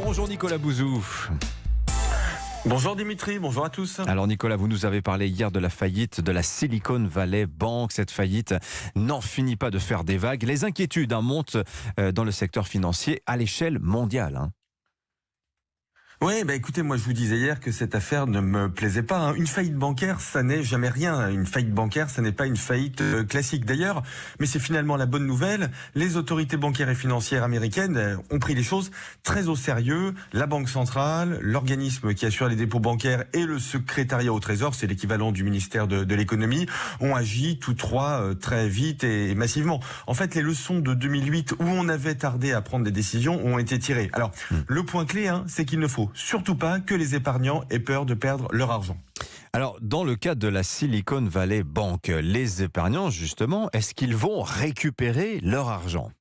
Bonjour Nicolas Bouzou. Bonjour Dimitri, bonjour à tous. Alors Nicolas, vous nous avez parlé hier de la faillite de la Silicon Valley Bank. Cette faillite n'en finit pas de faire des vagues. Les inquiétudes montent dans le secteur financier à l'échelle mondiale. Oui, écoutez, moi je vous disais hier que cette affaire ne me plaisait pas. Une faillite bancaire, ça n'est jamais rien. Une faillite bancaire, ça n'est pas une faillite classique d'ailleurs. Mais c'est finalement la bonne nouvelle. Les autorités bancaires et financières américaines ont pris les choses très au sérieux. La Banque centrale, l'organisme qui assure les dépôts bancaires et le secrétariat au Trésor, c'est l'équivalent du ministère de l'économie, ont agi tous trois très vite et massivement. En fait, les leçons de 2008 où on avait tardé à prendre des décisions ont été tirées. Alors, le point clé, c'est qu'il ne faut surtout pas que les épargnants aient peur de perdre leur argent. Alors, dans le cas de la Silicon Valley Bank, les épargnants, justement, est-ce qu'ils vont récupérer leur argent ?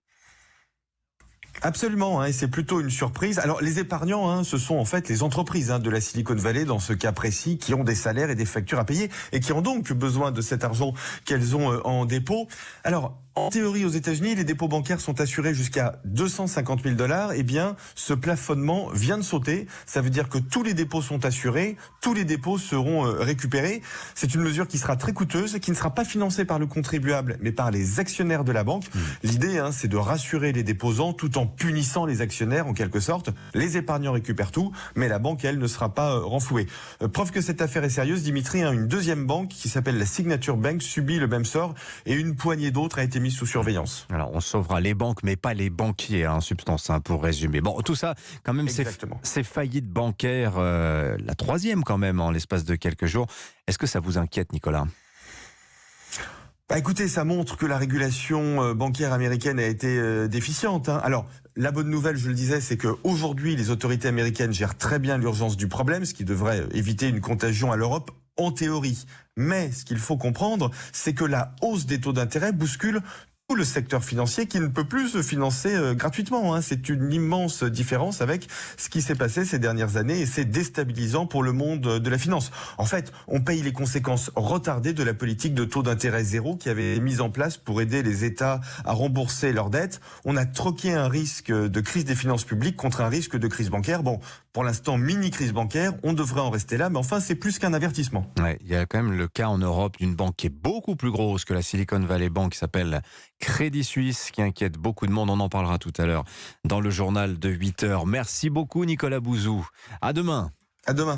Absolument, et c'est plutôt une surprise. Alors les épargnants, ce sont en fait les entreprises de la Silicon Valley dans ce cas précis qui ont des salaires et des factures à payer et qui ont donc besoin de cet argent qu'elles ont en dépôt. Alors en théorie aux États-Unis, les dépôts bancaires sont assurés jusqu'à 250 000 $. Eh bien, ce plafonnement vient de sauter. Ça veut dire que tous les dépôts sont assurés, tous les dépôts seront récupérés. C'est une mesure qui sera très coûteuse et qui ne sera pas financée par le contribuable, mais par les actionnaires de la banque. L'idée, c'est de rassurer les déposants tout en punissant les actionnaires en quelque sorte. Les épargnants récupèrent tout, mais la banque, elle, ne sera pas renflouée. Preuve que cette affaire est sérieuse, Dimitri, une deuxième banque qui s'appelle la Signature Bank subit le même sort et une poignée d'autres a été mise sous surveillance. Alors, on sauvera les banques, mais pas les banquiers, en substance, pour résumer. Bon, tout ça, quand même, ces faillites bancaires, la troisième quand même, en l'espace de quelques jours. Est-ce que ça vous inquiète, Nicolas ? Écoutez, ça montre que la régulation bancaire américaine a été déficiente. Alors, la bonne nouvelle, je le disais, c'est qu'aujourd'hui, les autorités américaines gèrent très bien l'urgence du problème, ce qui devrait éviter une contagion à l'Europe. En théorie. Mais ce qu'il faut comprendre, c'est que la hausse des taux d'intérêt bouscule tout le secteur financier qui ne peut plus se financer gratuitement. C'est une immense différence avec ce qui s'est passé ces dernières années et c'est déstabilisant pour le monde de la finance. En fait, on paye les conséquences retardées de la politique de taux d'intérêt zéro qui avait été mise en place pour aider les États à rembourser leurs dettes. On a troqué un risque de crise des finances publiques contre un risque de crise bancaire. Bon, pour l'instant, mini-crise bancaire, on devrait en rester là, mais enfin, c'est plus qu'un avertissement. Ouais, il y a quand même le cas en Europe d'une banque qui est beaucoup plus grosse que la Silicon Valley Bank, qui s'appelle Crédit Suisse, qui inquiète beaucoup de monde. On en parlera tout à l'heure dans le journal de 8h. Merci beaucoup Nicolas Bouzou. À demain. À demain.